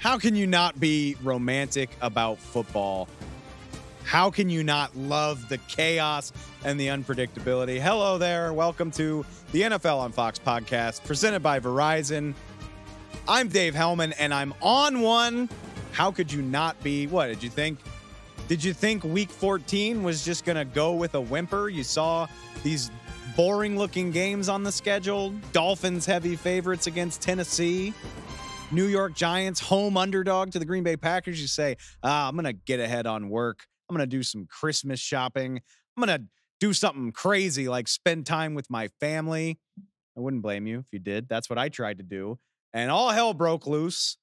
How can you not be romantic about football? How can you not love the chaos and the unpredictability? Hello there. Welcome to the NFL on Fox podcast presented by Verizon. I'm Dave Helman and I'm on one. How could you not be? What did you think? Did you think week 14 was just going to go with a whimper? You saw these boring looking games on the schedule. Dolphins heavy favorites against Tennessee. New York Giants home underdog to the Green Bay Packers. You say, I'm going to get ahead on work. I'm going to do some Christmas shopping. I'm going to do something crazy like spend time with my family. I wouldn't blame you if you did. That's what I tried to do. And all hell broke loose.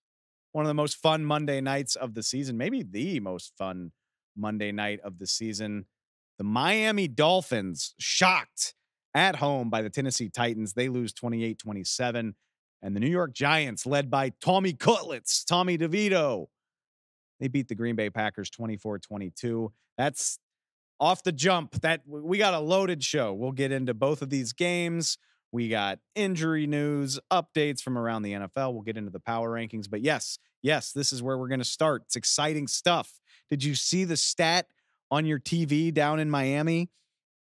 One of the most fun Monday nights of the season, maybe the most fun Monday night of the season. The Miami Dolphins shocked at home by the Tennessee Titans. They lose 28-27. And the New York Giants, led by Tommy Cutlets, Tommy DeVito, they beat the Green Bay Packers 24-22. That's off the jump. That we got a loaded show. We'll get into both of these games. We got injury news, updates from around the NFL. We'll get into the power rankings. But yes, this is where we're going to start. It's exciting stuff. Did you see the stat on your TV down in Miami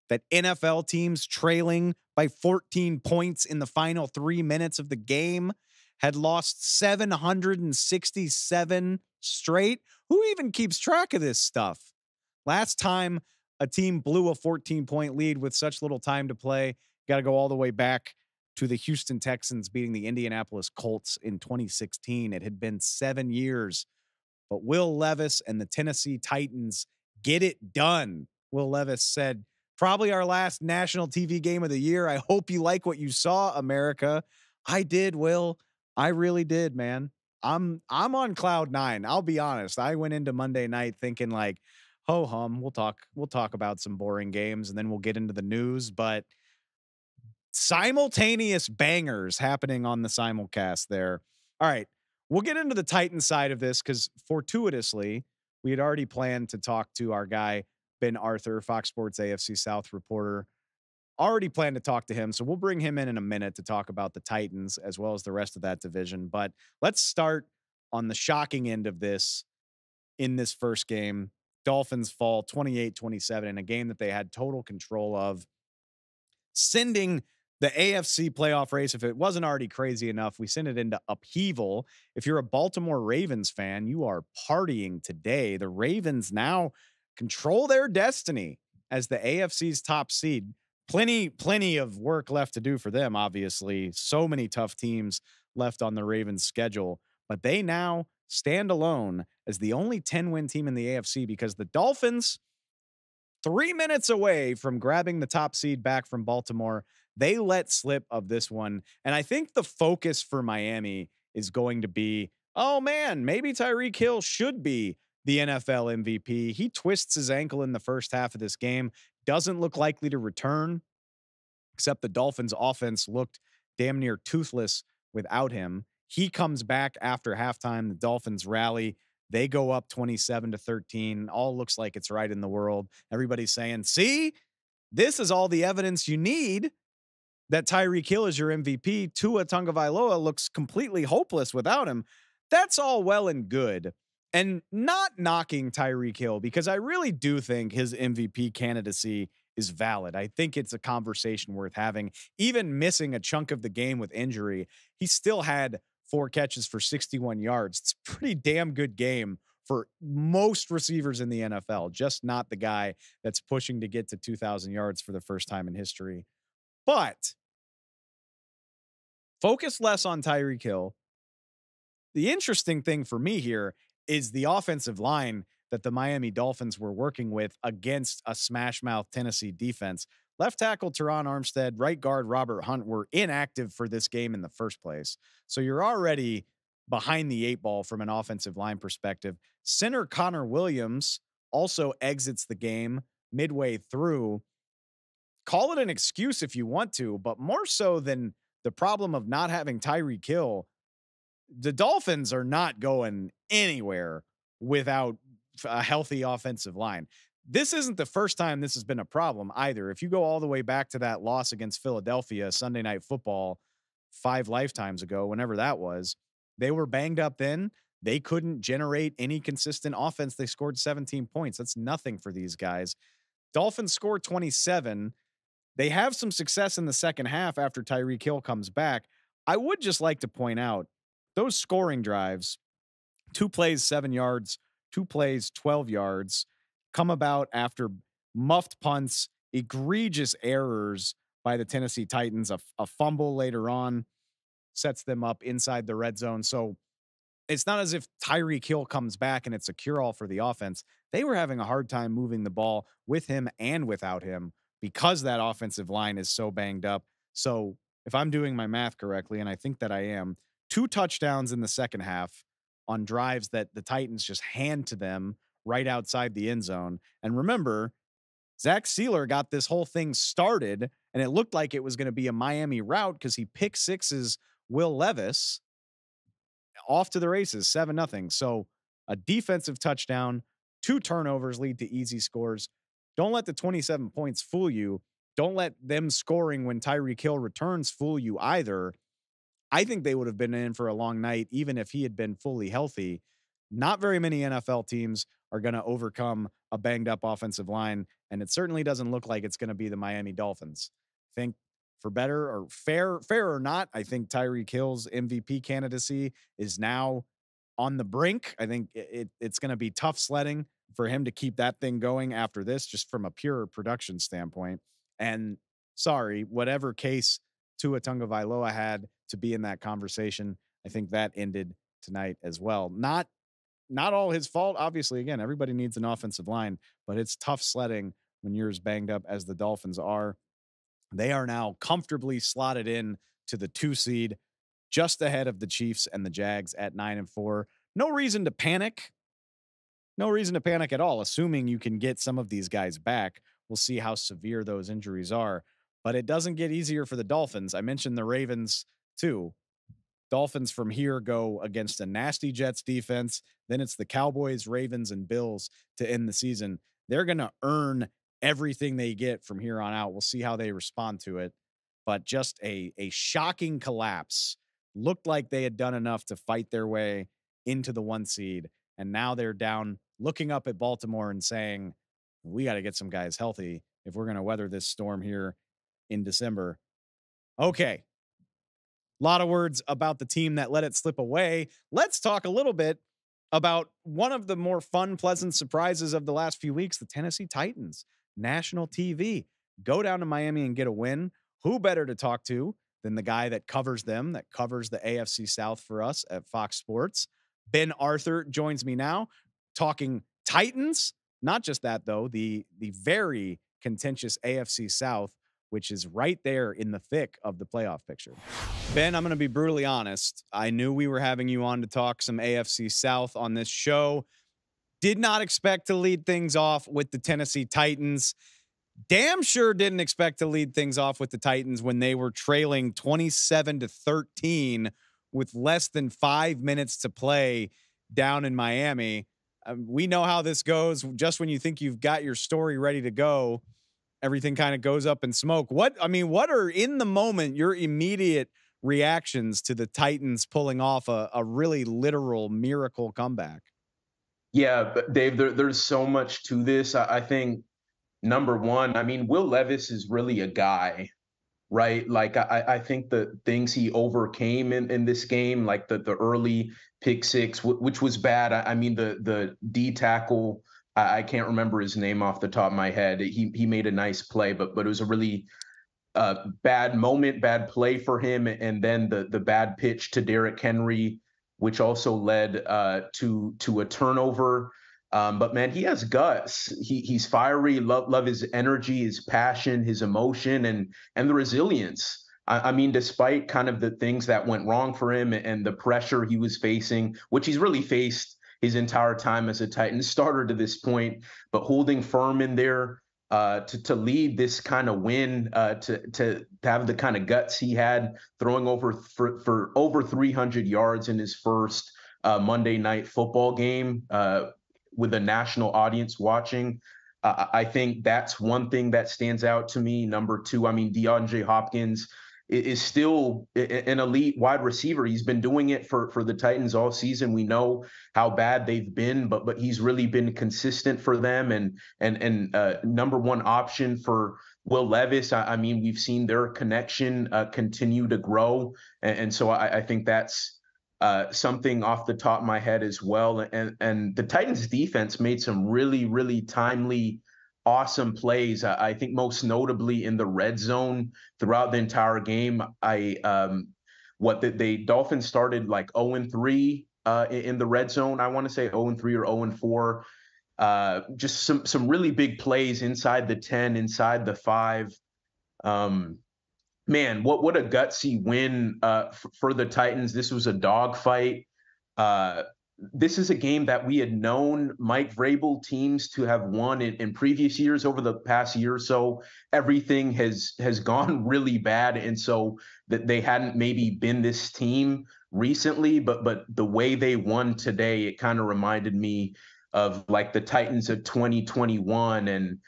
that NFL teams trailing by 14 points in the final 3 minutes of the game had lost 767 straight? Who even keeps track of this stuff? Last time a team blew a 14-point lead with such little time to play, got to go all the way back to the Houston Texans beating the Indianapolis Colts in 2016. It had been 7 years, but Will Levis and the Tennessee Titans get it done. Will Levis said, probably our last national TV game of the year. I hope you like what you saw, America. I did, Will. I really did, man. I'm on cloud nine. I'll be honest. I went into Monday night thinking like, ho hum, we'll talk about some boring games and then we'll get into the news, but simultaneous bangers happening on the simulcast there. All right. We'll get into the Titan side of this because fortuitously we had already planned to talk to our guy, Ben Arthur, Fox Sports AFC South reporter. Already planned to talk to him, so we'll bring him in a minute to talk about the Titans as well as the rest of that division. But let's start on the shocking end of this in this first game. Dolphins fall 28-27 in a game that they had total control of, sending the AFC playoff race, if it wasn't already crazy enough, we send it into upheaval. If you're a Baltimore Ravens fan, you are partying today. The Ravens now control their destiny as the AFC's top seed. Plenty of work left to do for them, obviously. So many tough teams left on the Ravens' schedule, but they now stand alone as the only 10-win team in the AFC because the Dolphins, 3 minutes away from grabbing the top seed back from Baltimore, they let slip of this one. And I think the focus for Miami is going to be, oh man, maybe Tyreek Hill should be the NFL MVP. He twists his ankle in the first half of this game, doesn't look likely to return, except the Dolphins offense looked damn near toothless without him. He comes back after halftime. The Dolphins rally. They go up 27-13. All looks like it's right in the world. Everybody's saying, see, this is all the evidence you need that Tyreek Hill is your MVP. Tua Tagovailoa looks completely hopeless without him. That's all well and good. And not knocking Tyreek Hill, because I really do think his MVP candidacy is valid. I think it's a conversation worth having. Even missing a chunk of the game with injury, he still had 4 catches for 61 yards. It's a pretty damn good game for most receivers in the NFL, just not the guy that's pushing to get to 2,000 yards for the first time in history. But focus less on Tyreek Hill. The interesting thing for me here is the offensive line that the Miami Dolphins were working with against a smash mouth Tennessee defense. Left tackle Teron Armstead, right guard Robert Hunt were inactive for this game in the first place. So you're already behind the 8 ball from an offensive line perspective. Center Connor Williams also exits the game midway through. Call it an excuse if you want to, but more so than the problem of not having Tyreek Hill, the Dolphins are not going anywhere without a healthy offensive line. This isn't the first time this has been a problem either. If you go all the way back to that loss against Philadelphia, Sunday Night Football, 5 lifetimes ago, whenever that was, they were banged up then. they couldn't generate any consistent offense. They scored 17 points. That's nothing for these guys. Dolphins score 27. They have some success in the second half after Tyreek Hill comes back. I would just like to point out those scoring drives, 2 plays, 7 yards, 2 plays, 12 yards, come about after muffed punts, egregious errors by the Tennessee Titans, a fumble later on sets them up inside the red zone. So it's not as if Tyreek Hill comes back and it's a cure-all for the offense. They were having a hard time moving the ball with him and without him because that offensive line is so banged up. So if I'm doing my math correctly, and I think that I am, 2 touchdowns in the second half on drives that the Titans just hand to them right outside the end zone. And remember, Zach Sealer got this whole thing started, and it looked like it was going to be a Miami route because he pick sixes Will Levis off to the races, 7-0. So a defensive touchdown, 2 turnovers lead to easy scores. Don't let the 27 points fool you. Don't let them scoring when Tyreek Hill returns fool you either. I think they would have been in for a long night, even if he had been fully healthy. Not very many NFL teams are going to overcome a banged up offensive line, and it certainly doesn't look like it's going to be the Miami Dolphins. I think for better or fair or not, I think Tyreek Hill's MVP candidacy is now on the brink. I think it's going to be tough sledding for him to keep that thing going after this, just from a pure production standpoint. And sorry, whatever case Tua Tagovailoa had to be in that conversation, I think that ended tonight as well. Not all his fault. Obviously, again, everybody needs an offensive line, but it's tough sledding when you're as banged up as the Dolphins are. They are now comfortably slotted in to the 2 seed, just ahead of the Chiefs and the Jags at 9-4. No reason to panic. No reason to panic at all, assuming you can get some of these guys back. We'll see how severe those injuries are. But it doesn't get easier for the Dolphins. I mentioned the Ravens too. Dolphins from here go against a nasty Jets defense. Then it's the Cowboys, Ravens, and Bills to end the season. They're going to earn everything they get from here on out. We'll see how they respond to it. But just a shocking collapse. Looked like they had done enough to fight their way into the 1 seed. And now they're down looking up at Baltimore and saying, we got to get some guys healthy if we're going to weather this storm here in December. Okay. A lot of words about the team that let it slip away. Let's talk a little bit about one of the more fun, pleasant surprises of the last few weeks, the Tennessee Titans. National TV. Go down to Miami and get a win. Who better to talk to than the guy that covers them, that covers the AFC South for us at Fox Sports? Ben Arthur joins me now, talking Titans. Not just that, though, the very contentious AFC South, which is right there in the thick of the playoff picture. Ben, I'm going to be brutally honest. I knew we were having you on to talk some AFC South on this show. Did not expect to lead things off with the Tennessee Titans. Damn sure didn't expect to lead things off with the Titans when they were trailing 27-13 with less than 5 minutes to play down in Miami. We know how this goes. Just when you think you've got your story ready to go, everything kind of goes up in smoke. What are in the moment your immediate reactions to the Titans pulling off a really literal miracle comeback? Yeah, but Dave, there's so much to this. I think number one, Will Levis is really a guy, right? Like I think the things he overcame in this game, like the early pick six, which was bad. The D tackle, I can't remember his name off the top of my head. He made a nice play, but it was a really bad moment, bad play for him, and then the bad pitch to Derrick Henry, which also led to a turnover. But man, he has guts. He's fiery. Love his energy, his passion, his emotion, and the resilience. Despite kind of the things that went wrong for him and the pressure he was facing, which he's really faced his entire time as a Titans starter to this point, but holding firm in there to lead this kind of win, to have the kind of guts he had, throwing for over 300 yards in his first Monday Night Football game with a national audience watching. I think that's one thing that stands out to me. Number two, DeAndre Hopkins is still an elite wide receiver. He's been doing it for the Titans all season. We know how bad they've been, but he's really been consistent for them and number one option for Will Levis. I mean, we've seen their connection continue to grow, and so I think that's something off the top of my head as well. And the Titans defense made some really, really timely, awesome plays. I think most notably in the red zone throughout the entire game. The Dolphins started like 0-3 in the red zone. I want to say 0-3 or 0-4. Just some really big plays inside the 10, inside the 5. Man, what a gutsy win for the Titans. This was a dogfight. This is a game that we had known Mike Vrabel teams to have won in previous years. Over the past year or so, everything has gone really bad, and so that they hadn't maybe been this team recently. But the way they won today, it kind of reminded me of like the Titans of 2021 and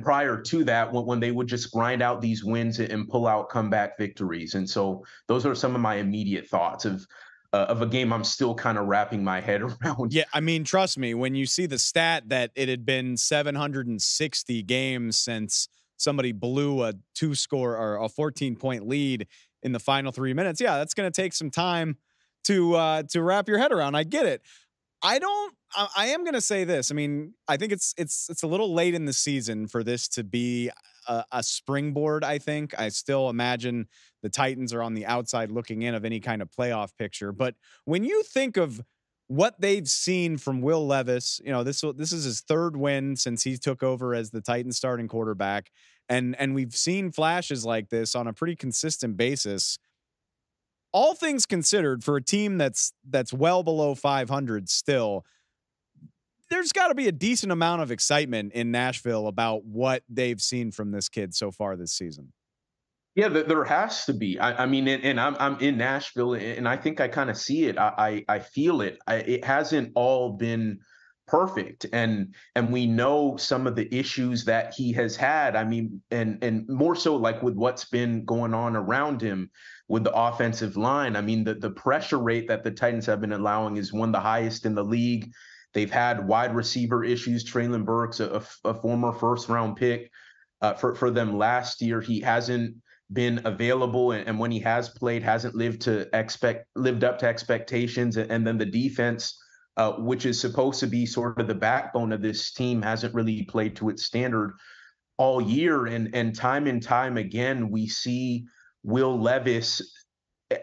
prior to that, when they would just grind out these wins and pull out comeback victories. And so those are some of my immediate thoughts of a game I'm still kind of wrapping my head around. Yeah, I mean, trust me, when you see the stat that it had been 760 games since somebody blew a 2-score or a 14-point lead in the final 3 minutes, yeah, that's going to take some time to wrap your head around. I get it. I am going to say this. I mean, I think it's a little late in the season for this to be a springboard. I think I still imagine the Titans are on the outside looking in of any kind of playoff picture. But when you think of what they've seen from Will Levis, you know, this is his third win since he took over as the Titans starting quarterback. And we've seen flashes like this on a pretty consistent basis. All things considered, for a team that's well below 500 still, there's got to be a decent amount of excitement in Nashville about what they've seen from this kid so far this season. Yeah, there has to be. I mean, and I'm in Nashville, and I think I kind of see it. I feel it. It hasn't all been perfect, and we know some of the issues that he has had. I mean, and more so like with what's been going on around him with the offensive line. I mean, the pressure rate that the Titans have been allowing is one of the highest in the league. They've had wide receiver issues. Traylon Burks, a former first-round pick for them last year, he hasn't been available, and when he has played, hasn't lived up to expectations. And then the defense, which is supposed to be sort of the backbone of this team, hasn't really played to its standard all year. And time again, we see Will Levis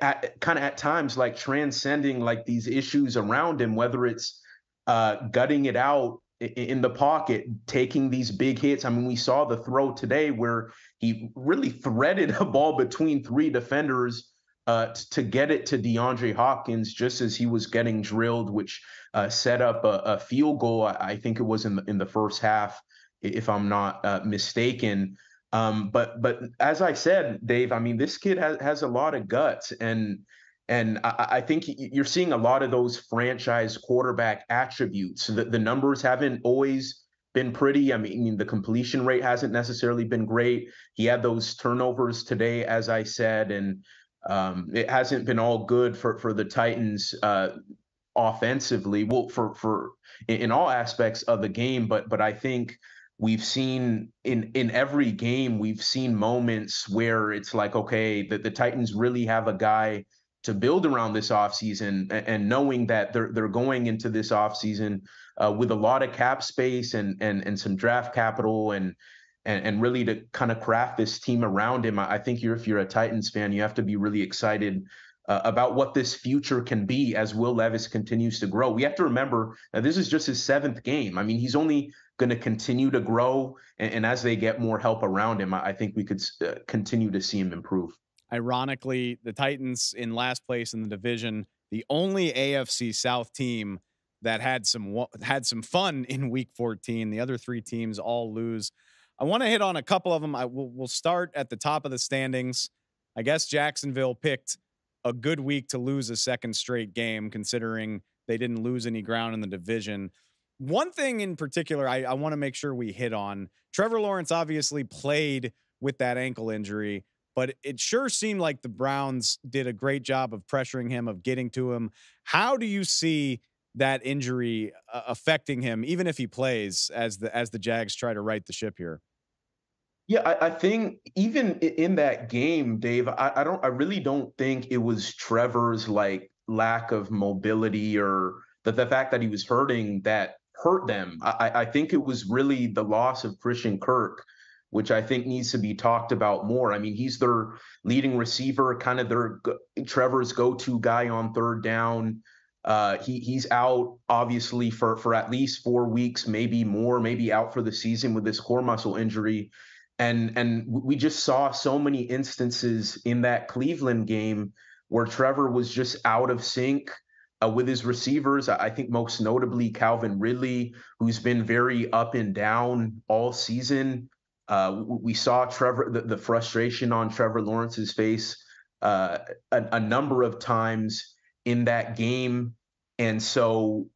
at times like transcending like these issues around him, whether it's gutting it out in the pocket, taking these big hits. I mean, we saw the throw today where he really threaded a ball between 3 defenders to get it to DeAndre Hopkins just as he was getting drilled, which set up a field goal. I think it was in the first half, if I'm not mistaken. But as I said, Dave, I mean, this kid has a lot of guts, and I think you're seeing a lot of those franchise quarterback attributes. The numbers haven't always been pretty. I mean, the completion rate hasn't necessarily been great. He had those turnovers today, as I said, and it hasn't been all good for the Titans offensively. Well, for in all aspects of the game, but I think we've seen in every game, we've seen moments where it's like, okay, the Titans really have a guy to build around this offseason, and knowing that they're going into this offseason with a lot of cap space and some draft capital and really to kind of craft this team around him. I think if you're a Titans fan, you have to be really excited about what this future can be as Will Levis continues to grow. We have to remember that this is just his 7th game. I mean, he's only going to continue to grow, and as they get more help around him, I think we could continue to see him improve. Ironically, the Titans in last place in the division, the only AFC South team that had some fun in Week 14. The other 3 teams all lose. I want to hit on a couple of them. We'll start at the top of the standings. I guess Jacksonville picked a good week to lose a second straight game, considering they didn't lose any ground in the division. One thing in particular I want to make sure we hit on: Trevor Lawrence obviously played with that ankle injury. but it sure seemed like the Browns did a great job of pressuring him, of getting to him. How do you see that injury affecting him, even if he plays, as the Jags try to right the ship here? Yeah, I think even in that game, Dave, I really don't think it was Trevor's like lack of mobility or the fact that he was hurting that hurt them. I think it was really the loss of Christian Kirk, which I think needs to be talked about more. I mean, he's their leading receiver, kind of Trevor's go-to guy on third down. He's out obviously for at least 4 weeks, maybe more, maybe out for the season with this core muscle injury. And we just saw so many instances in that Cleveland game where Trevor was just out of sync with his receivers. I think most notably Calvin Ridley, who's been very up and down all season. We saw the frustration on Trevor Lawrence's face a number of times in that game. And so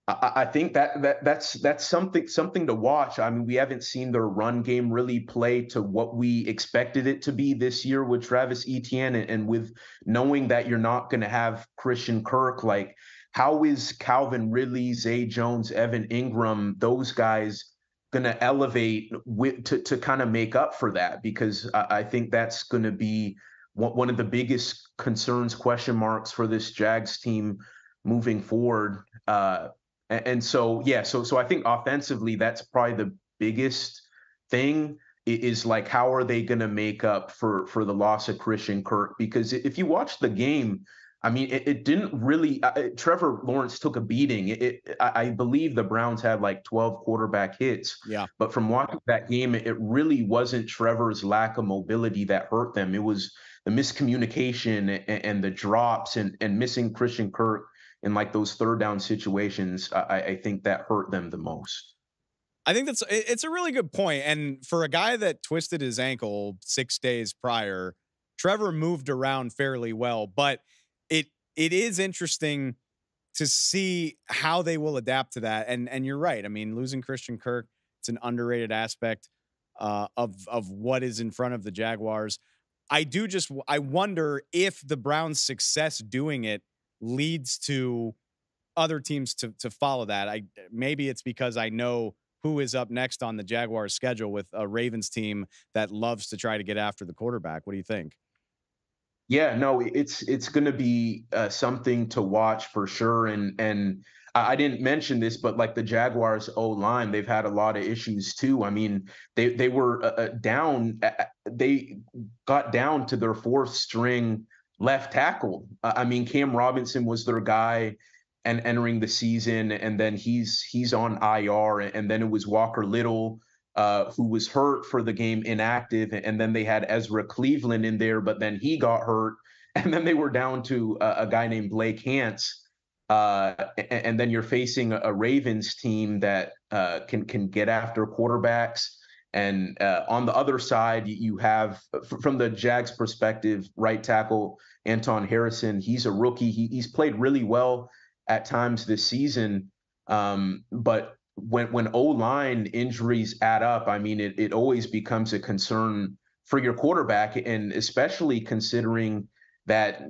I think that's something to watch. I mean, we haven't seen their run game really play to what we expected it to be this year with Travis Etienne, and with knowing that you're not going to have Christian Kirk. Like, how is Calvin Ridley, Zay Jones, Evan Ingram, those guys going to elevate to kind of make up for that? Because I think that's going to be one of the biggest concerns, question marks for this Jags team moving forward. And so, yeah, so I think offensively, that's probably the biggest thing is like, how are they going to make up for the loss of Christian Kirk? Because if you watch the game, I mean, it didn't really Trevor Lawrence took a beating. I believe the Browns had like 12 quarterback hits. Yeah. But from watching that game, it really wasn't Trevor's lack of mobility that hurt them. It was the miscommunication and the drops and missing Christian Kirk in like those third down situations. I think that hurt them the most. I think it's a really good point. And for a guy that twisted his ankle 6 days prior, Trevor moved around fairly well, but it is interesting to see how they will adapt to that. And you're right. I mean, losing Christian Kirk, it's an underrated aspect of what is in front of the Jaguars. I wonder if the Browns' success doing it leads to other teams to follow that. Maybe it's because I know who is up next on the Jaguars schedule with a Ravens team that loves to try to get after the quarterback. What do you think? Yeah, no, it's going to be something to watch for sure. And I didn't mention this, but like the Jaguars O line, they've had a lot of issues too. I mean, they were down. They got down to their fourth string left tackle. I mean, Cam Robinson was their guy and entering the season, and then he's on IR, and then it was Walker Little, who was hurt for the game, inactive, and then they had Ezra Cleveland in there, but then he got hurt, and then they were down to a guy named Blake Hance, and then you're facing a Ravens team that can get after quarterbacks. And on the other side, you have, from the Jags perspective, right tackle Anton Harrison. He's a rookie. He's played really well at times this season, but when O-line injuries add up, I mean, it always becomes a concern for your quarterback, and especially considering that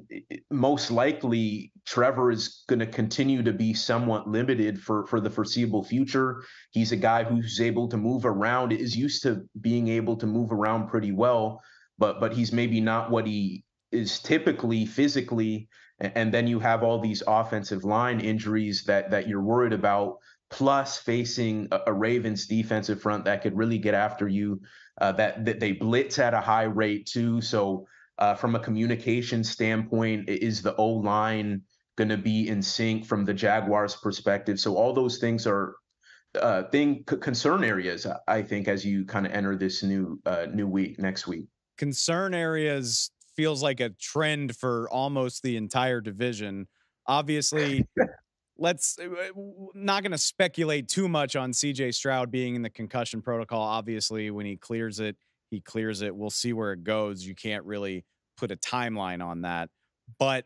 most likely Trevor is going to continue to be somewhat limited for the foreseeable future. He's a guy who's able to move around, is used to being able to move around pretty well, but he's maybe not what he is typically physically. And then you have all these offensive line injuries that you're worried about, plus facing a Ravens defensive front that could really get after you, that they blitz at a high rate too. So from a communication standpoint, is the O-line going to be in sync from the Jaguars' perspective? So all those things are concern areas, I think, as you kind of enter this new week, next week. Concern areas feels like a trend for almost the entire division. Obviously, let's not going to speculate too much on CJ Stroud being in the concussion protocol. Obviously, when he clears it, he clears it. We'll see where it goes. You can't really put a timeline on that. But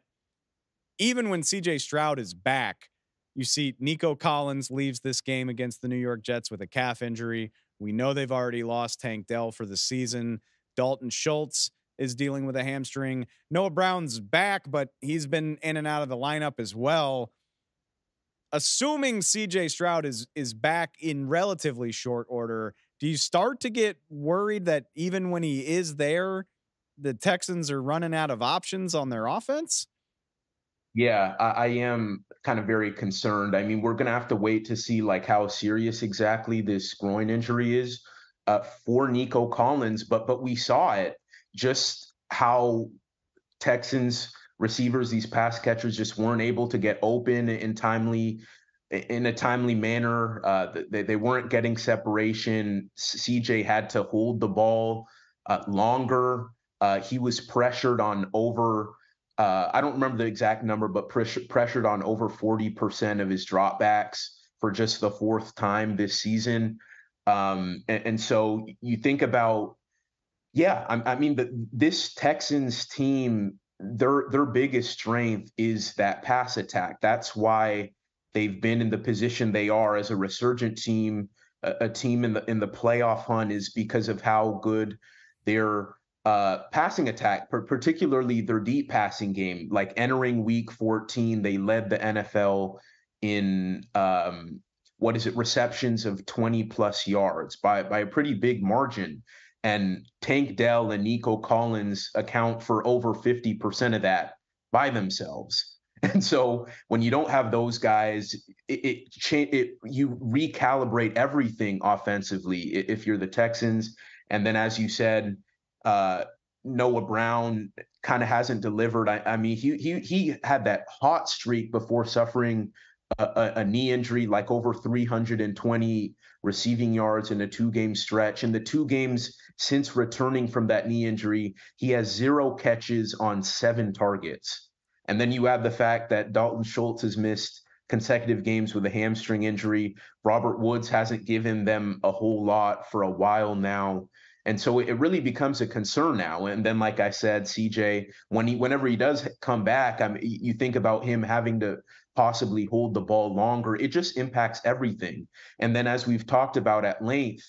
even when CJ Stroud is back, you see Nico Collins leaves this game against the New York Jets with a calf injury. We know they've already lost Tank Dell for the season. Dalton Schultz is dealing with a hamstring. Noah Brown's back, but he's been in and out of the lineup as well. Assuming CJ Stroud is back in relatively short order, do you start to get worried that even when he is there, the Texans are running out of options on their offense? Yeah, I am kind of very concerned. I mean, we're going to have to wait to see like how serious exactly this groin injury is for Nico Collins, but we saw it, just how Texans receivers, these pass catchers, just weren't able to get open in a timely manner. They weren't getting separation. CJ had to hold the ball longer. He was pressured on over. I don't remember the exact number, but pressured on over 40% of his dropbacks for just the fourth time this season. And so you think about, yeah, I mean, this Texans team, their biggest strength is that pass attack. That's why they've been in the position they are as a resurgent team, a team in the playoff hunt, is because of how good their passing attack, particularly their deep passing game. Like entering week 14, they led the NFL in receptions of 20 plus yards by a pretty big margin. And Tank Dell and Nico Collins account for over 50% of that by themselves. And so when you don't have those guys, you recalibrate everything offensively if you're the Texans. And then, as you said, Noah Brown kind of hasn't delivered. I mean, he had that hot streak before suffering a knee injury, like over 320 receiving yards in a 2-game stretch. In the 2 games since returning from that knee injury, he has 0 catches on 7 targets. And then you add the fact that Dalton Schultz has missed consecutive games with a hamstring injury. Robert Woods hasn't given them a whole lot for a while now. And so it really becomes a concern now. And then, like I said, CJ, whenever he does come back, you think about him having to possibly hold the ball longer. It just impacts everything. And then, as we've talked about at length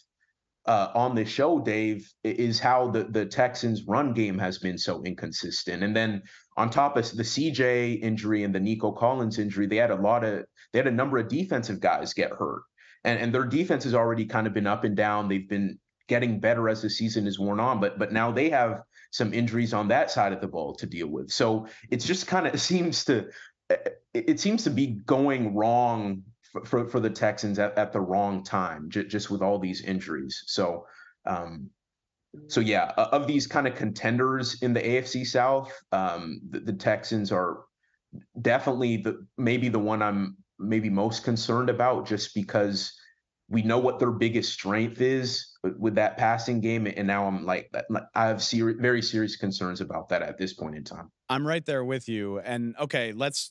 on the show, Dave, is how the Texans' run game has been so inconsistent. And then on top of the CJ injury and the Nico Collins injury, they had a number of defensive guys get hurt. And their defense has already kind of been up and down. They've been getting better as the season is worn on, but now they have some injuries on that side of the ball to deal with. So it's just kind of seems to be going wrong for the Texans at the wrong time, just with all these injuries. So yeah, of these kind of contenders in the AFC South, the Texans are definitely maybe the one I'm maybe most concerned about, just because we know what their biggest strength is with that passing game. And now I have very serious concerns about that at this point in time. I'm right there with you. And okay, last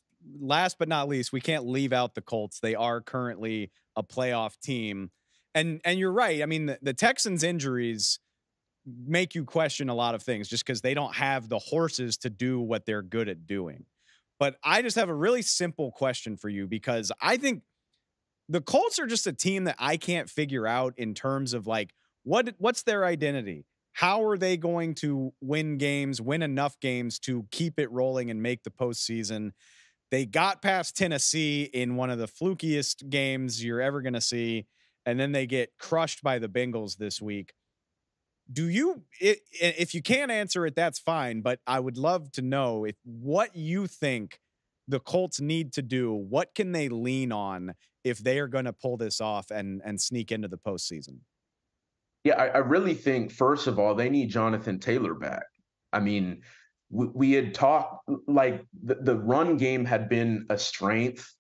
but not least, we can't leave out the Colts. They are currently a playoff team. And you're right. I mean, the Texans' injuries make you question a lot of things just because they don't have the horses to do what they're good at doing. But I just have a really simple question for you, because I think the Colts are just a team that I can't figure out in terms of like, what's their identity? How are they going to win enough games to keep it rolling and make the postseason? They got past Tennessee in one of the flukiest games you're ever going to see, and then they get crushed by the Bengals this week. If you can't answer it, that's fine, but I would love to know what you think the Colts need to do. What can they lean on if they are going to pull this off and sneak into the postseason? Yeah, I really think, first of all, they need Jonathan Taylor back. I mean, we had talked, like, the run game had been a strength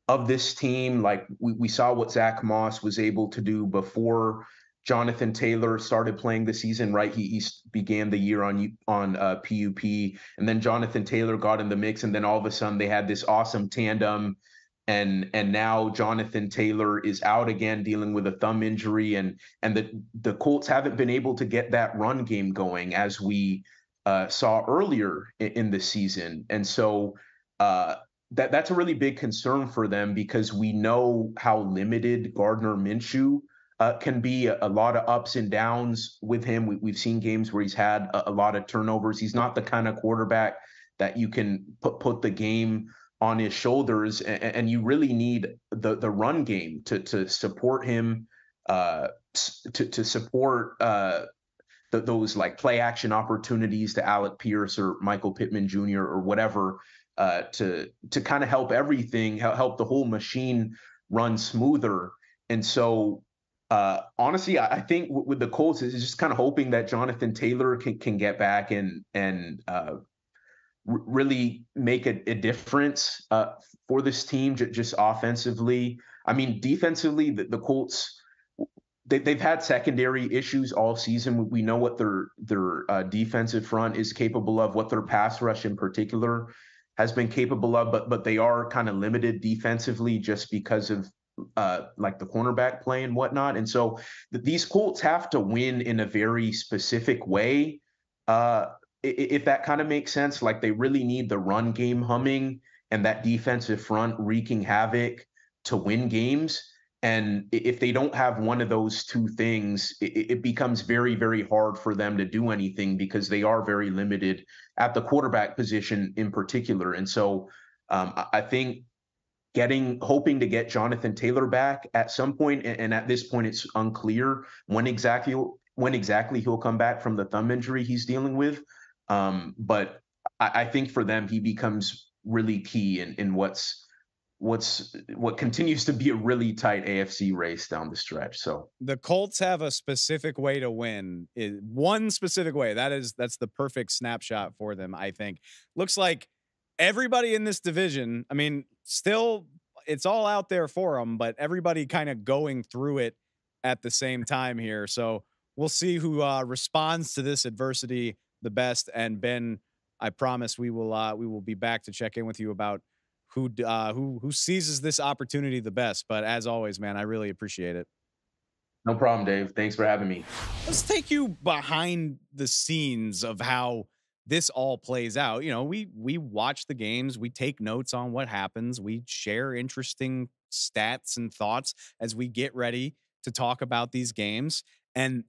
of this team. Like, we saw what Zach Moss was able to do before Jonathan Taylor started playing the season, right? He began the year on PUP, and then Jonathan Taylor got in the mix, and then all of a sudden they had this awesome tandem. And now Jonathan Taylor is out again, dealing with a thumb injury, and the Colts haven't been able to get that run game going as we saw earlier in the season. And so that's a really big concern for them, because we know how limited Gardner Minshew can be a lot of ups and downs with him. We've seen games where he's had a lot of turnovers. He's not the kind of quarterback that you can put the game on his shoulders, and you really need the run game to support him, to support those like play action opportunities to Alec Pierce or Michael Pittman Jr. or whatever, to kind of help everything, help the whole machine run smoother. And so, honestly, I think with the Colts is just kind of hoping that Jonathan Taylor can get back and really make a difference for this team, just offensively. I mean, defensively, the Colts, they've had secondary issues all season. We know what their defensive front is capable of, what their pass rush in particular has been capable of, but they are kind of limited defensively just because of like the cornerback play and whatnot. And so these Colts have to win in a very specific way. If that kind of makes sense, like they really need the run game humming and that defensive front wreaking havoc to win games. And if they don't have one of those two things, it becomes very, very hard for them to do anything because they are very limited at the quarterback position in particular. And so I think hoping to get Jonathan Taylor back at some point, and at this point it's unclear when exactly he'll come back from the thumb injury he's dealing with. But I think for them, he becomes really key in what continues to be a really tight AFC race down the stretch. So the Colts have a specific way to win, one specific way. That's the perfect snapshot for them. I think looks like everybody in this division, I mean, still it's all out there for them, but everybody kind of going through it at the same time here. So we'll see who responds to this adversity the best. And Ben, I promise we will be back to check in with you about who seizes this opportunity the best. But as always, man, I really appreciate it. No problem, Dave. Thanks for having me. Let's take you behind the scenes of how this all plays out. You know, we watch the games, we take notes on what happens, we share interesting stats and thoughts as we get ready to talk about these games. And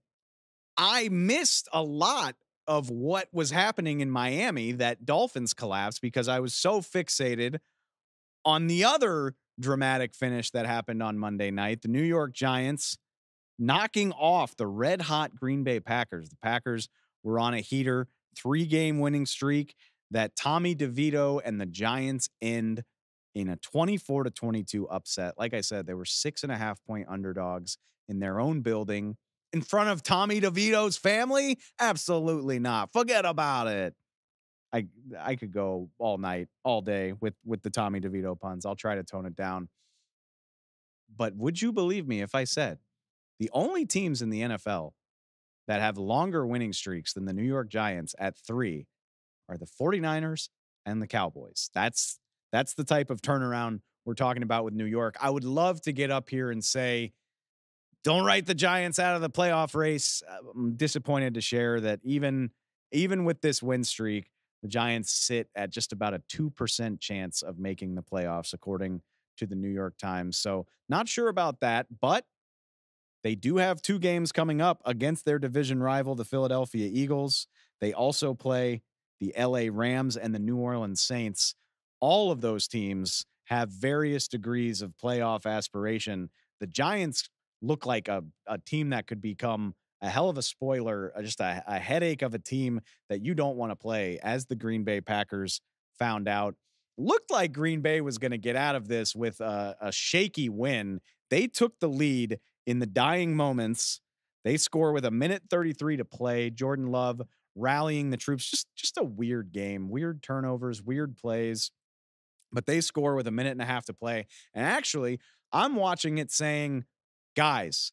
I missed a lot of what was happening in Miami, that Dolphins collapse, because I was so fixated on the other dramatic finish that happened on Monday night, the New York Giants knocking off the red-hot Green Bay Packers. The Packers were on a heater, 3-game winning streak that Tommy DeVito and the Giants end in a 24-22 upset. Like I said, they were 6.5-point underdogs in their own building. In front of Tommy DeVito's family? Absolutely not. Forget about it. I could go all night, all day with the Tommy DeVito puns. I'll try to tone it down. But would you believe me if I said the only teams in the NFL that have longer winning streaks than the New York Giants at 3 are the 49ers and the Cowboys? That's the type of turnaround we're talking about with New York. I would love to get up here and say, don't write the Giants out of the playoff race. I'm disappointed to share that even with this win streak, the Giants sit at just about a 2% chance of making the playoffs, according to the New York Times. So not sure about that, but they do have 2 games coming up against their division rival, the Philadelphia Eagles. They also play the LA Rams and the New Orleans Saints. All of those teams have various degrees of playoff aspiration. The Giants look like a team that could become a hell of a spoiler, just a headache of a team that you don't want to play, as the Green Bay Packers found out. Looked like Green Bay was going to get out of this with a shaky win. They took the lead in the dying moments. They score with 1:33 to play. Jordan Love rallying the troops. Just a weird game, weird turnovers, weird plays, but they score with 1.5 to play. And actually, I'm watching it saying, guys,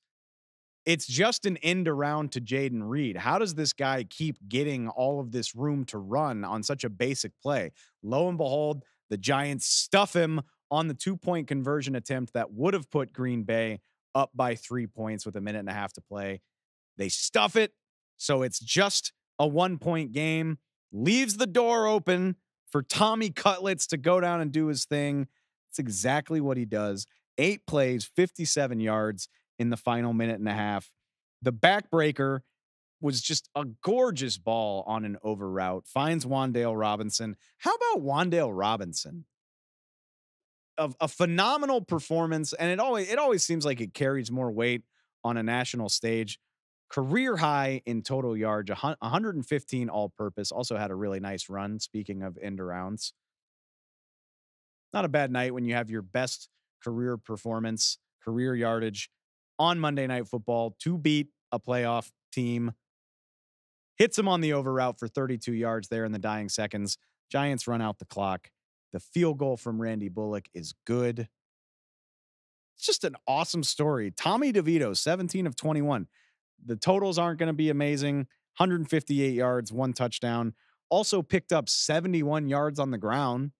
it's just an end around to Jaden Reed. How does this guy keep getting all of this room to run on such a basic play? Lo and behold, the Giants stuff him on the 2-point conversion attempt that would have put Green Bay up by 3 points with 1.5 to play. They stuff it, so it's just a 1-point game. Leaves the door open for Tommy Cutlets to go down and do his thing. It's exactly what he does. 8 plays, 57 yards. in the final minute and a half. The backbreaker was just a gorgeous ball on an over route. Finds Wan'Dale Robinson. How about Wan'Dale Robinson? Of a phenomenal performance, and it always seems like it carries more weight on a national stage. Career high in total yards, 115 all-purpose. Also had a really nice run. Speaking of end arounds, not a bad night when you have your best career performance, career yardage on Monday Night Football to beat a playoff team. Hits him on the over route for 32 yards there in the dying seconds. Giants run out the clock. The field goal from Randy Bullock is good. It's just an awesome story. Tommy DeVito, 17 of 21. The totals aren't going to be amazing. 158 yards, 1 touchdown. Also picked up 71 yards on the ground.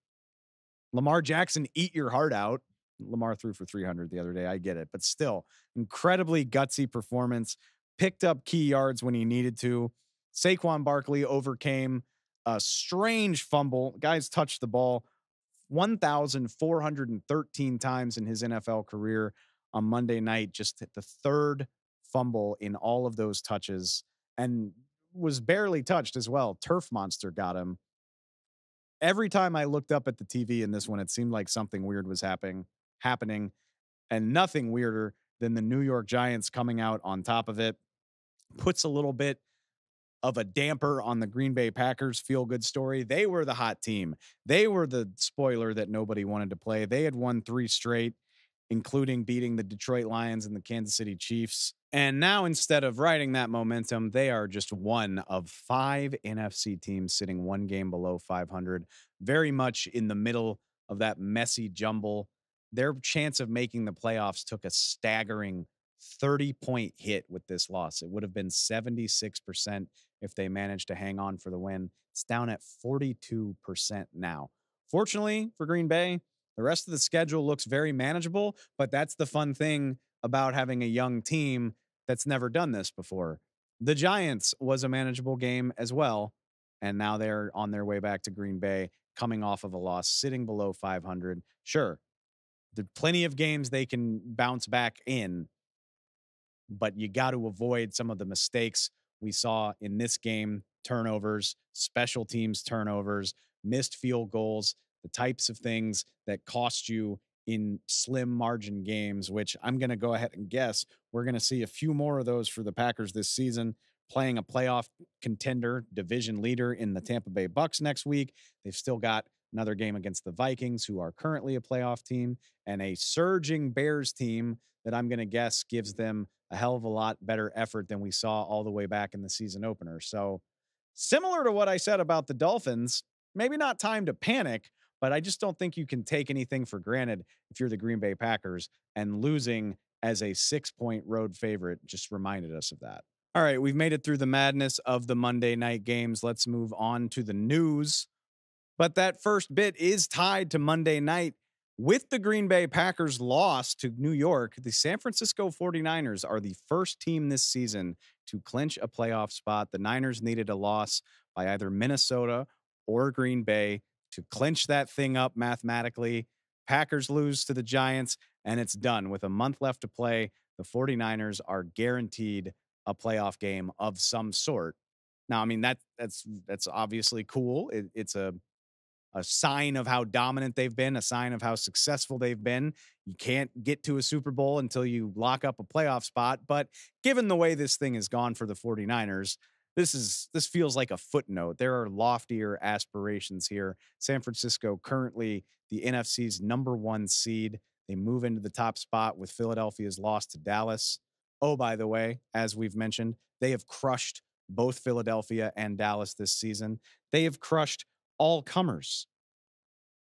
Lamar Jackson, eat your heart out. Lamar threw for 300 the other day. I get it. But still, incredibly gutsy performance. Picked up key yards when he needed to. Saquon Barkley overcame a strange fumble. Guys touched the ball 1,413 times in his NFL career on Monday night. Just the third fumble in all of those touches, and was barely touched as well. Turf Monster got him. Every time I looked up at the TV in this one, it seemed like something weird was happening, and nothing weirder than the New York Giants coming out on top of it. Puts a little bit of a damper on the Green Bay Packers feel-good story. They were the hot team. They were the spoiler that nobody wanted to play. They had won 3 straight, including beating the Detroit Lions and the Kansas City Chiefs. And now, instead of riding that momentum, they are just one of 5 NFC teams sitting 1 game below 500, very much in the middle of that messy jumble. Their chance of making the playoffs took a staggering 30-point hit with this loss. It would have been 76% if they managed to hang on for the win. It's down at 42% now. Fortunately for Green Bay, the rest of the schedule looks very manageable, but that's the fun thing about having a young team that's never done this before. The Giants was a manageable game as well, and now they're on their way back to Green Bay, coming off of a loss, sitting below 500. Sure, there are plenty of games they can bounce back in, but you got to avoid some of the mistakes we saw in this game. Turnovers, special teams turnovers, missed field goals, the types of things that cost you in slim margin games, which I'm going to go ahead and guess we're going to see a few more of those for the Packers this season, playing a playoff contender, division leader in the Tampa Bay Bucks next week. They've still got another game against the Vikings, who are currently a playoff team, and a surging Bears team that I'm going to guess gives them a hell of a lot better effort than we saw all the way back in the season opener. So similar to what I said about the Dolphins, maybe not time to panic, but I just don't think you can take anything for granted if you're the Green Bay Packers, and losing as a 6-point road favorite just reminded us of that. All right, we've made it through the madness of the Monday night games. Let's move on to the news. But that first bit is tied to Monday night. With the Green Bay Packers loss to New York, the San Francisco 49ers are the first team this season to clinch a playoff spot. The Niners needed a loss by either Minnesota or Green Bay to clinch that thing up mathematically. Packers lose to the Giants, and it's done. With a month left to play, the 49ers are guaranteed a playoff game of some sort. Now, I mean, that's obviously cool. It's a sign of how dominant they've been, a sign of how successful they've been. You can't get to a Super Bowl until you lock up a playoff spot. But given the way this thing has gone for the 49ers, this feels like a footnote. There are loftier aspirations here. San Francisco, currently the NFC's #1 seed. They move into the top spot with Philadelphia's loss to Dallas. Oh, by the way, as we've mentioned, they have crushed both Philadelphia and Dallas this season. They have crushed all comers.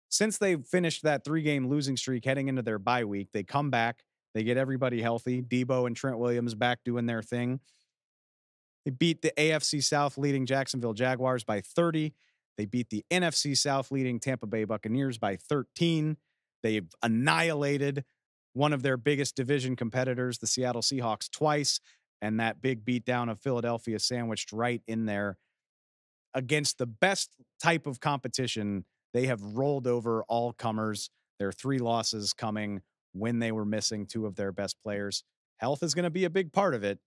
Since they finished that 3-game losing streak heading into their bye week, they come back, they get everybody healthy. Debo and Trent Williams back doing their thing. They beat the AFC South leading Jacksonville Jaguars by 30. They beat the NFC South leading Tampa Bay Buccaneers by 13. They've annihilated one of their biggest division competitors, the Seattle Seahawks, twice, and that big beatdown of Philadelphia sandwiched right in there. Against the best type of competition, they have rolled over all comers. Their 3 losses coming when they were missing 2 of their best players. Health is going to be a big part of it,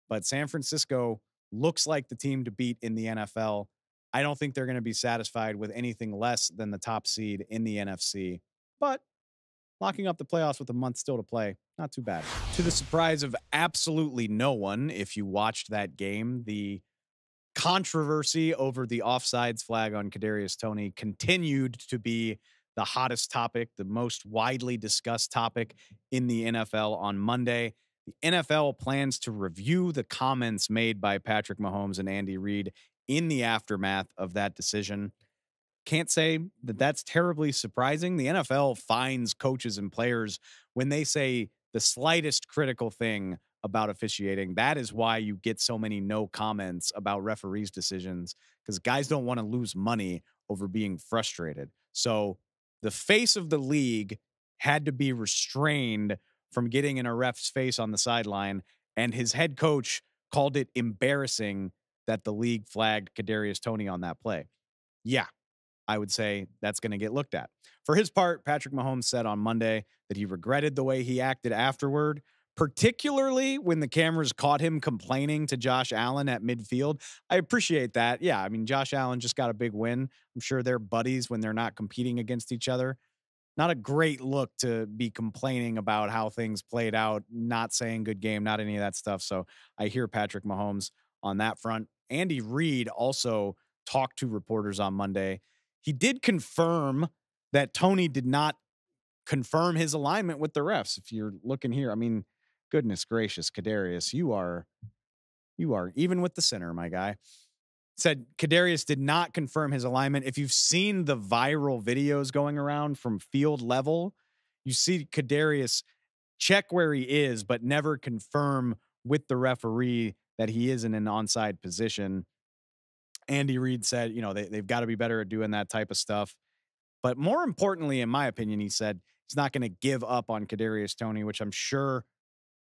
but San Francisco looks like the team to beat in the NFL. I don't think they're going to be satisfied with anything less than the top seed in the NFC, but locking up the playoffs with a month still to play, not too bad. To the surprise of absolutely no one, if you watched that game, the controversy over the offsides flag on Kadarius Toney continued to be the hottest topic, the most widely discussed topic in the NFL on Monday. The NFL plans to review the comments made by Patrick Mahomes and Andy Reid in the aftermath of that decision. Can't say that that's terribly surprising. The NFL fines coaches and players when they say the slightest critical thing about officiating. That is why you get so many no comments about referees' decisions, because guys don't want to lose money over being frustrated. So the face of the league had to be restrained from getting in a ref's face on the sideline, and his head coach called it embarrassing that the league flagged Kadarius Toney on that play. Yeah, I would say that's going to get looked at. For his part, Patrick Mahomes said on Monday that he regretted the way he acted afterward, particularly when the cameras caught him complaining to Josh Allen at midfield. I appreciate that. Yeah, I mean, Josh Allen just got a big win. I'm sure they're buddies when they're not competing against each other. Not a great look to be complaining about how things played out, not saying good game, not any of that stuff. So I hear Patrick Mahomes on that front. Andy Reid also talked to reporters on Monday. He did confirm that Toney did not confirm his alignment with the refs. If you're looking here, I mean, goodness gracious, Kadarius, you are even with the center, my guy. Said Kadarius did not confirm his alignment. If you've seen the viral videos going around from field level, you see Kadarius check where he is, but never confirm with the referee that he is in an onside position. Andy Reid said, they've got to be better at doing that type of stuff. But more importantly, in my opinion, he said he's not going to give up on Kadarius Toney, which I'm sure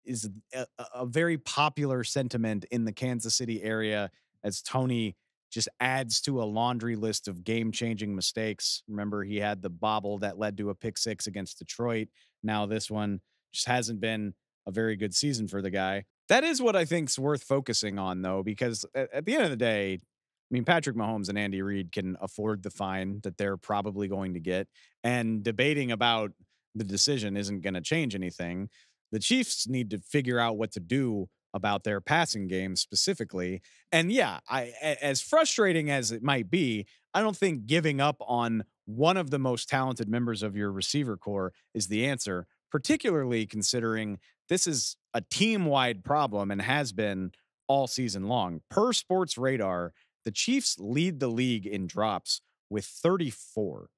is a very popular sentiment in the Kansas City area, as Toney just adds to a laundry list of game-changing mistakes. Remember, he had the bobble that led to a pick six against Detroit. Now this one just hasn't been a very good season for the guy. That is what I think's worth focusing on, though, because at the end of the day, I mean, Patrick Mahomes and Andy Reid can afford the fine that they're probably going to get, and debating about the decision isn't going to change anything. The Chiefs need to figure out what to do about their passing game specifically. And yeah, as frustrating as it might be, I don't think giving up on one of the most talented members of your receiver core is the answer, particularly considering this is a team-wide problem and has been all season long. Per Sports Radar, the Chiefs lead the league in drops with 34.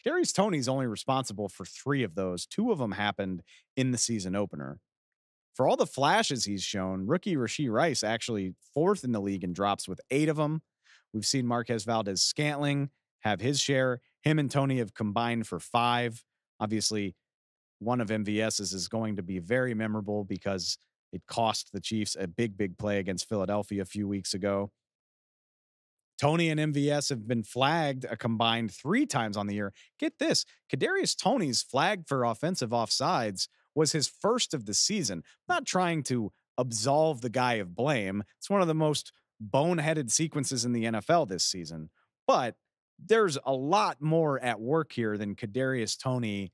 Kadarius Toney's only responsible for 3 of those. 2 of them happened in the season opener. For all the flashes he's shown, rookie Rashee Rice actually 4th in the league in drops with 8 of them. We've seen Marquez Valdez-Scantling have his share. Him and Toney have combined for 5. Obviously, one of MVS's is going to be very memorable because it cost the Chiefs a big play against Philadelphia a few weeks ago. Toney and MVS have been flagged a combined 3 times on the year. Get this, Kadarius Toney's flagged for offensive offsides was his first of the season. I'm not trying to absolve the guy of blame. It's one of the most boneheaded sequences in the NFL this season. But there's a lot more at work here than Kadarius Toney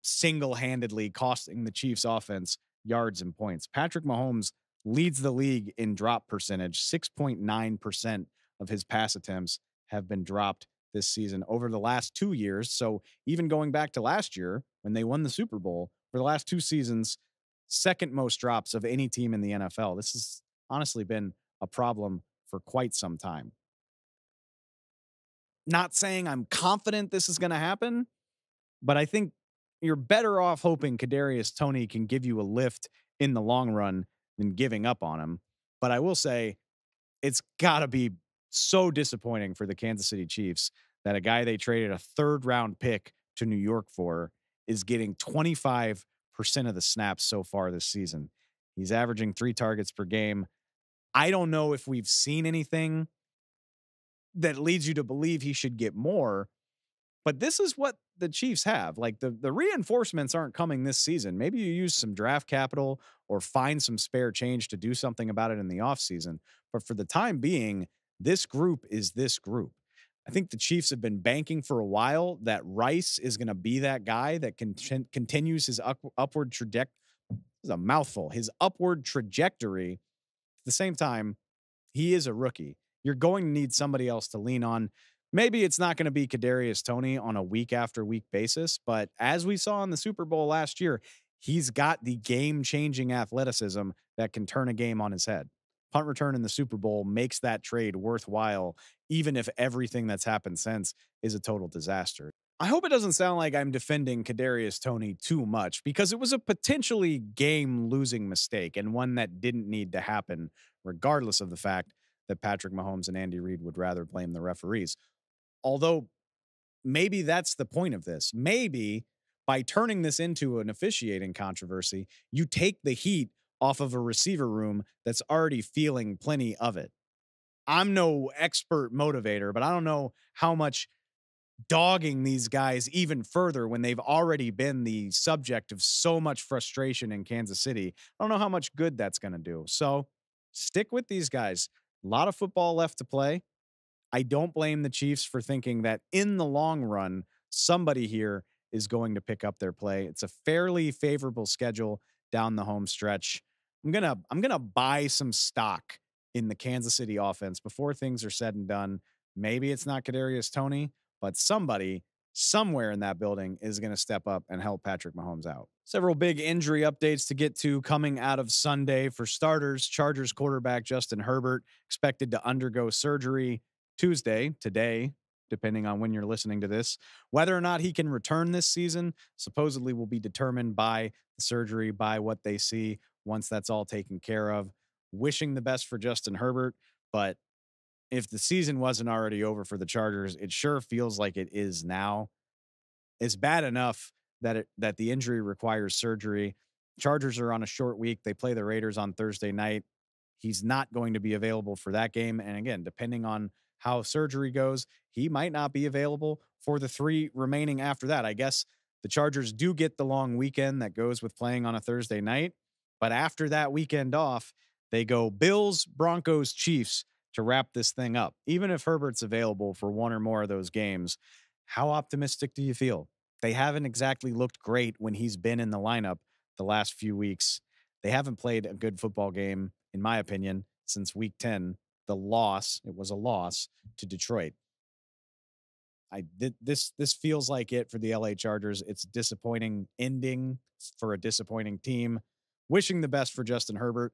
single-handedly costing the Chiefs offense yards and points. Patrick Mahomes leads the league in drop percentage. 6.9% of his pass attempts have been dropped this season over the last 2 years. So even going back to last year when they won the Super Bowl, for the last 2 seasons, second most drops of any team in the NFL. This has honestly been a problem for quite some time. Not saying I'm confident this is going to happen, but I think you're better off hoping Kadarius Toney can give you a lift in the long run than giving up on him. But I will say it's got to be so disappointing for the Kansas City Chiefs that a guy they traded a 3rd-round pick to New York for is getting 25% of the snaps so far this season. He's averaging 3 targets per game. I don't know if we've seen anything that leads you to believe he should get more, But this is what the Chiefs have. Like the reinforcements aren't coming this season. Maybe you use some draft capital or find some spare change to do something about it in the offseason. But for the time being, this group is this group. I think the Chiefs have been banking for a while that Rice is going to be that guy that continues his upward trajectory. This is a mouthful. His upward trajectory. At the same time, he is a rookie. You're going to need somebody else to lean on. Maybe it's not going to be Kadarius Toney on a week after week basis, but as we saw in the Super Bowl last year, he's got the game-changing athleticism that can turn a game on his head. Punt return in the Super Bowl makes that trade worthwhile, even if everything that's happened since is a total disaster. I hope it doesn't sound like I'm defending Kadarius Toney too much, because it was a potentially game-losing mistake and one that didn't need to happen, regardless of the fact that Patrick Mahomes and Andy Reid would rather blame the referees. Although maybe that's the point of this. Maybe by turning this into an officiating controversy, you take the heat off of a receiver room that's already feeling plenty of it. I'm no expert motivator, but I don't know how much dogging these guys even further when they've already been the subject of so much frustration in Kansas City. I don't know how much good that's going to do. So stick with these guys. A lot of football left to play. I don't blame the Chiefs for thinking that in the long run, somebody here is going to pick up their play. It's a fairly favorable schedule down the home stretch. I'm gonna buy some stock in the Kansas City offense before things are said and done. Maybe it's not Kadarius Toney, but somebody somewhere in that building is going to step up and help Patrick Mahomes out. Several big injury updates to get to coming out of Sunday. For starters, Chargers quarterback Justin Herbert expected to undergo surgery Tuesday, today, depending on when you're listening to this. Whether or not he can return this season supposedly will be determined by the surgery, by what they see once that's all taken care of. Wishing the best for Justin Herbert, but if the season wasn't already over for the Chargers, it sure feels like it is now. It's bad enough that the injury requires surgery. Chargers are on a short week. They play the Raiders on Thursday night. He's not going to be available for that game. And again, depending on how surgery goes, he might not be available for the 3 remaining after that. I guess the Chargers do get the long weekend that goes with playing on a Thursday night. But after that weekend off, they go Bills, Broncos, Chiefs to wrap this thing up. Even if Herbert's available for one or more of those games, how optimistic do you feel? They haven't exactly looked great when he's been in the lineup the last few weeks. They haven't played a good football game, in my opinion, since week 10. It was a loss to Detroit. This feels like it for the LA Chargers. It's a disappointing ending for a disappointing team. Wishing the best for Justin Herbert.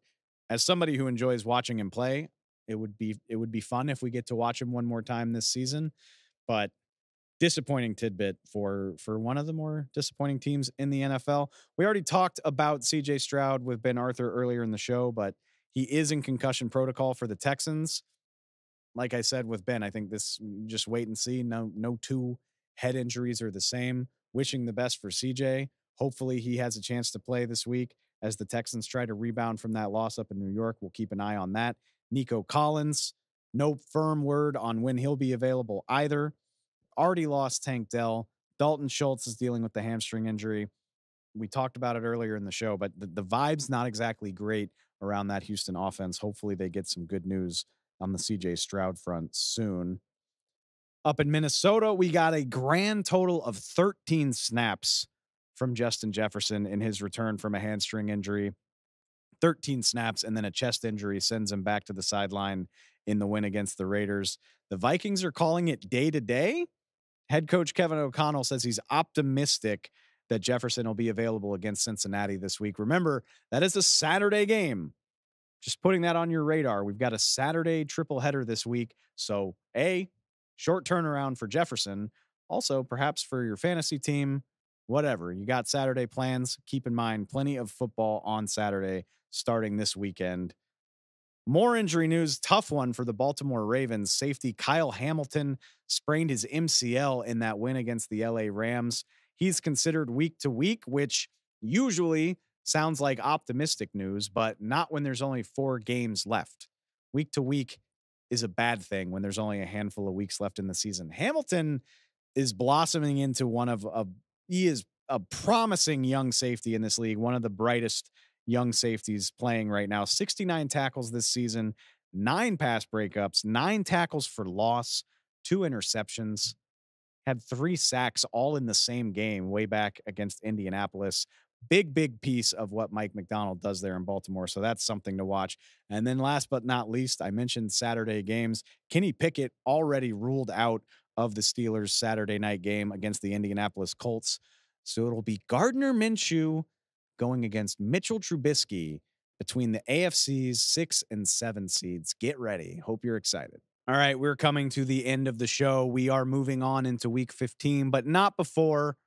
As somebody who enjoys watching him play, it would be fun if we get to watch him one more time this season, but disappointing tidbit for one of the more disappointing teams in the NFL. We already talked about CJ Stroud with Ben Arthur earlier in the show, but he is in concussion protocol for the Texans. Like I said with Ben, I think this, just wait and see. No 2 head injuries are the same. Wishing the best for CJ. Hopefully he has a chance to play this week as the Texans try to rebound from that loss up in New York. We'll keep an eye on that. Nico Collins, no firm word on when he'll be available either. Already lost Tank Dell. Dalton Schultz is dealing with the hamstring injury. We talked about it earlier in the show, but the vibe's not exactly great around that Houston offense. Hopefully they get some good news on the CJ Stroud front soon. Up in Minnesota, we got a grand total of 13 snaps from Justin Jefferson in his return from a hamstring injury. 13 snaps, and then a chest injury sends him back to the sideline in the win against the Raiders. The Vikings are calling it day to day. Head coach Kevin O'Connell says he's optimistic that Jefferson will be available against Cincinnati this week. Remember, that is a Saturday game. Just putting that on your radar. We've got a Saturday triple header this week. So, short turnaround for Jefferson. Also, perhaps for your fantasy team, whatever. You got Saturday plans. Keep in mind, plenty of football on Saturday starting this weekend. More injury news, tough one for the Baltimore Ravens. Safety Kyle Hamilton sprained his MCL in that win against the LA Rams. He's considered week to week, which usually sounds like optimistic news, but not when there's only 4 games left. Week to week is a bad thing when there's only a handful of weeks left in the season. Hamilton is blossoming into he is a promising young safety in this league, one of the brightest young safeties playing right now. 69 tackles this season, 9 pass breakups, 9 tackles for loss, 2 interceptions, had 3 sacks all in the same game way back against Indianapolis. Big piece of what Mike McDonald does there in Baltimore. So that's something to watch. And then last but not least, I mentioned Saturday games. Kenny Pickett already ruled out of the Steelers' Saturday night game against the Indianapolis Colts. So it'll be Gardner Minshew going against Mitchell Trubisky between the AFC's 6 and 7 seeds. Get ready. Hope you're excited. All right, we're coming to the end of the show. We are moving on into week 15, but not before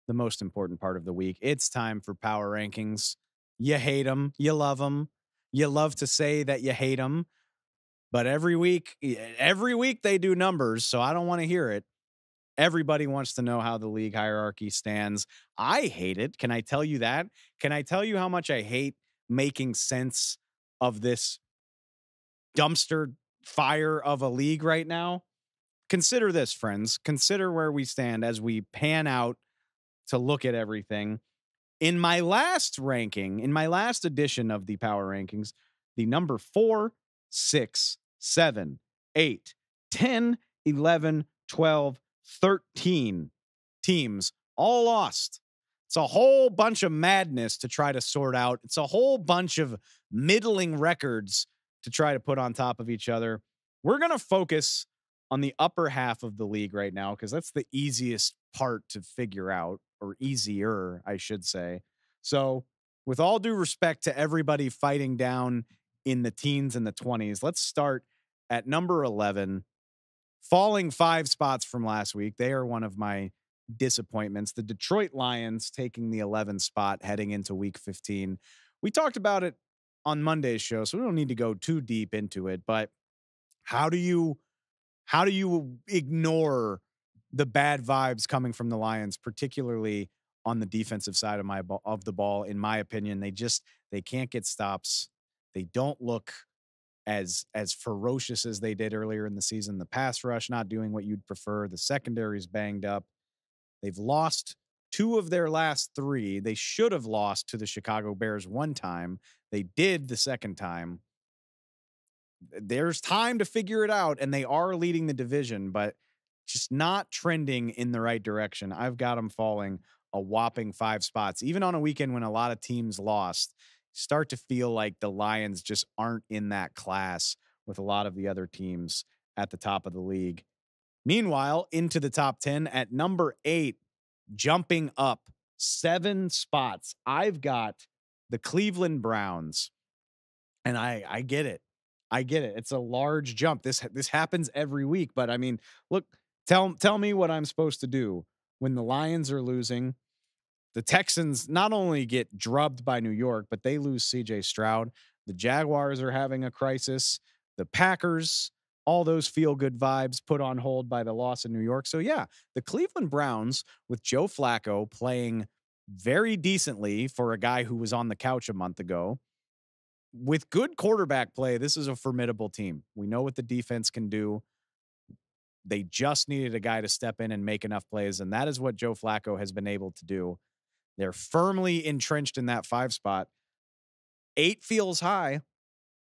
the most important part of the week. It's time for power rankings. You hate them, you love them. You love to say that you hate them, but every week they do numbers, so I don't want to hear it. Everybody wants to know how the league hierarchy stands. I hate it. Can I tell you that? Can I tell you how much I hate making sense of this dumpster fire of a league right now? Consider this, friends. Consider where we stand as we pan out to look at everything. In my last ranking, in my last edition of the power rankings, the number 4, 6, 7, 8, 10, 11, 12, 13 teams all lost. It's a whole bunch of madness to try to sort out. It's a whole bunch of middling records to try to put on top of each other. We're going to focus on the upper half of the league right now because that's the easiest part to figure out, or easier, I should say. So with all due respect to everybody fighting down in the teens and the 20s, let's start at number 11, falling 5 spots from last week. They are one of my disappointments. The Detroit Lions taking the 11th spot heading into week 15. We talked about it on Monday's show, so we don't need to go too deep into it, but how do you ignore the bad vibes coming from the Lions, particularly on the defensive side of the ball? In my opinion, they can't get stops. They don't look as ferocious as they did earlier in the season. The pass rush not doing what you'd prefer. The secondary's banged up. They've lost 2 of their last 3. They should have lost to the Chicago Bears one time. They did the second time. There's time to figure it out, and they are leading the division, but just not trending in the right direction. I've got them falling a whopping 5 spots. Even on a weekend when a lot of teams lost, start to feel like the Lions just aren't in that class with a lot of the other teams at the top of the league. Meanwhile, into the top 10 at number 8, jumping up 7 spots, I've got the Cleveland Browns. And I get it. I get it. It's a large jump. This happens every week, but I mean, look, tell me what I'm supposed to do when the Lions are losing. The Texans not only get drubbed by New York, but they lose CJ Stroud. The Jaguars are having a crisis. The Packers, all those feel-good vibes put on hold by the loss in New York. So yeah, the Cleveland Browns with Joe Flacco playing very decently for a guy who was on the couch a month ago. With good quarterback play, this is a formidable team. We know what the defense can do. They just needed a guy to step in and make enough plays, and that is what Joe Flacco has been able to do. They're firmly entrenched in that 5 spot. 8 feels high,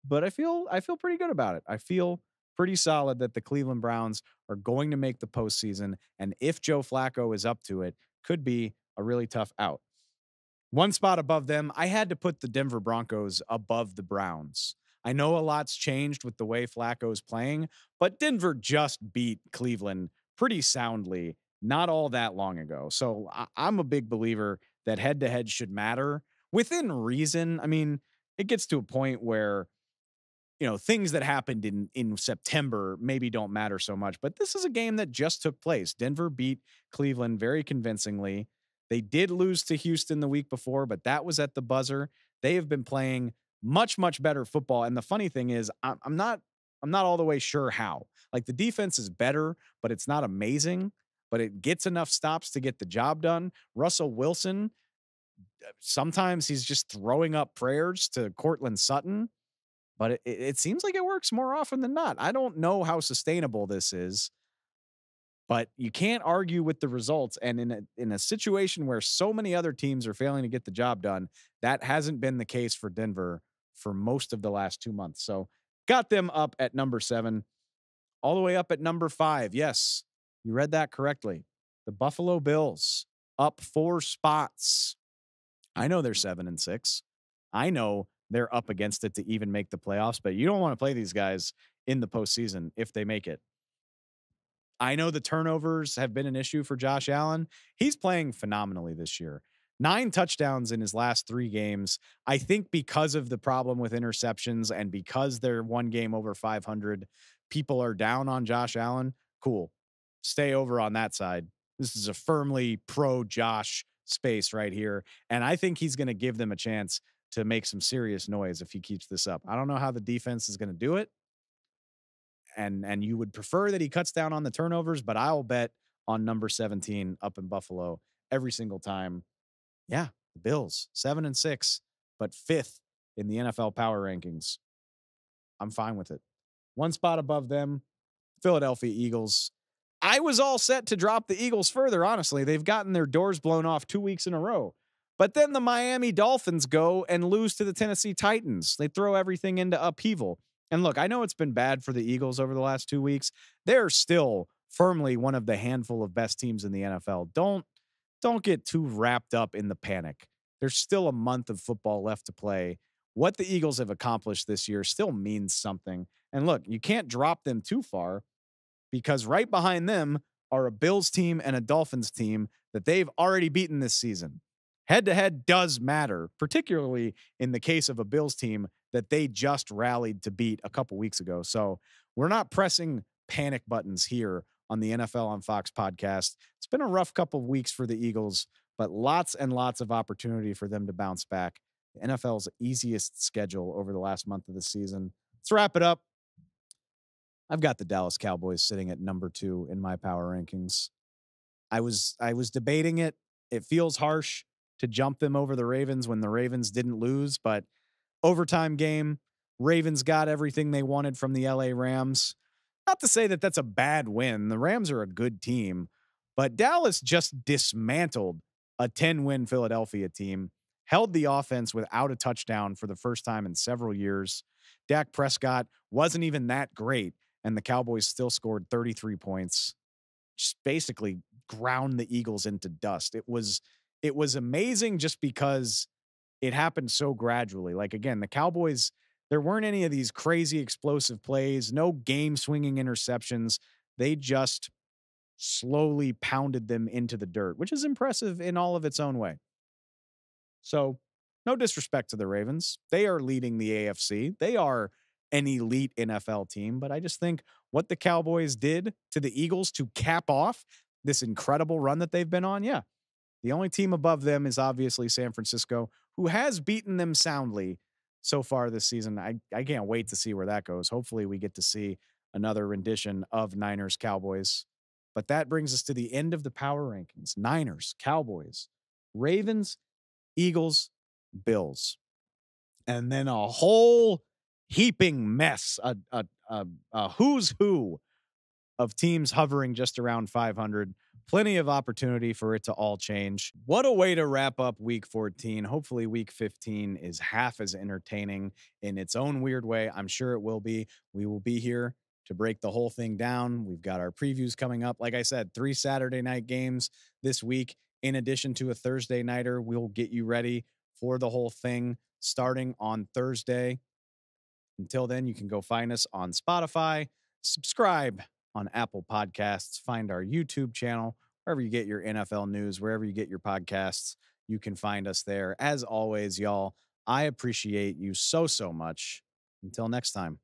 but I feel pretty good about it. I feel pretty solid that the Cleveland Browns are going to make the postseason, and if Joe Flacco is up to it, could be a really tough out. 1 spot above them, I had to put the Denver Broncos above the Browns. I know a lot's changed with the way Flacco's playing, but Denver just beat Cleveland pretty soundly not all that long ago. So I'm a big believer that head-to-head should matter within reason. I mean, it gets to a point where, things that happened in September maybe don't matter so much, but this is a game that just took place. Denver beat Cleveland very convincingly. They did lose to Houston the week before, but that was at the buzzer. They have been playing much, much better football. And the funny thing is, I'm not all the way sure how. Like, the defense is better, but it's not amazing, but it gets enough stops to get the job done. Russell Wilson, sometimes he's just throwing up prayers to Cortland Sutton, but it seems like it works more often than not. I don't know how sustainable this is. But you can't argue with the results. And in a situation where so many other teams are failing to get the job done, that hasn't been the case for Denver for most of the last 2 months. So got them up at number 7, all the way up at number 5. Yes, you read that correctly. The Buffalo Bills up 4 spots. I know they're 7-6. I know they're up against it to even make the playoffs, but you don't want to play these guys in the postseason if they make it. I know the turnovers have been an issue for Josh Allen. He's playing phenomenally this year. 9 touchdowns in his last 3 games. I think because of the problem with interceptions and because they're one game over 500, people are down on Josh Allen. Cool. Stay over on that side. This is a firmly pro Josh space right here. And I think he's going to give them a chance to make some serious noise if he keeps this up. I don't know how the defense is going to do it. And you would prefer that he cuts down on the turnovers, but I'll bet on number 17 up in Buffalo every single time. Yeah, the Bills 7-6, but 5th in the NFL power rankings. I'm fine with it. One spot above them, Philadelphia Eagles. I was all set to drop the Eagles further, honestly. They've gotten their doors blown off 2 weeks in a row. But then the Miami Dolphins go and lose to the Tennessee Titans. They throw everything into upheaval. And look, I know it's been bad for the Eagles over the last 2 weeks. They're still firmly one of the handful of best teams in the NFL. Don't get too wrapped up in the panic. There's still a month of football left to play. What the Eagles have accomplished this year still means something. And look, you can't drop them too far because right behind them are a Bills team and a Dolphins team that they've already beaten this season. Head-to-head does matter, particularly in the case of a Bills team that they just rallied to beat a couple weeks ago. So we're not pressing panic buttons here on the NFL on Fox podcast. It's been a rough couple of weeks for the Eagles, but lots and lots of opportunity for them to bounce back. The NFL's easiest schedule over the last month of the season. Let's wrap it up. I've got the Dallas Cowboys sitting at number 2 in my power rankings. I was debating it. It feels harsh to jump them over the Ravens when the Ravens didn't lose, but overtime game, Ravens got everything they wanted from the LA Rams. Not to say that that's a bad win. The Rams are a good team, but Dallas just dismantled a 10-win Philadelphia team, held the offense without a touchdown for the first time in several years. Dak Prescott wasn't even that great, and the Cowboys still scored 33 points. Just basically ground the Eagles into dust. It was amazing just because it happened so gradually. Like, again, the Cowboys, there weren't any of these crazy explosive plays, no game swinging interceptions. They just slowly pounded them into the dirt, which is impressive in all of its own way. So no disrespect to the Ravens. They are leading the AFC. They are an elite NFL team, but I just think what the Cowboys did to the Eagles to cap off this incredible run that they've been on. Yeah. The only team above them is obviously San Francisco, who has beaten them soundly so far this season. I can't wait to see where that goes. Hopefully we get to see another rendition of Niners Cowboys. But that brings us to the end of the power rankings. Niners, Cowboys, Ravens, Eagles, Bills. And then a whole heaping mess, a who's who of teams hovering just around 500. Plenty of opportunity for it to all change. What a way to wrap up week 14. Hopefully week 15 is half as entertaining in its own weird way. I'm sure it will be. We will be here to break the whole thing down. We've got our previews coming up. Like I said, 3 Saturday night games this week, in addition to a Thursday nighter. We'll get you ready for the whole thing starting on Thursday. Until then, you can go find us on Spotify, subscribe on Apple Podcasts, find our YouTube channel, wherever you get your NFL news, wherever you get your podcasts, you can find us there. As always, y'all, I appreciate you so much. Until next time.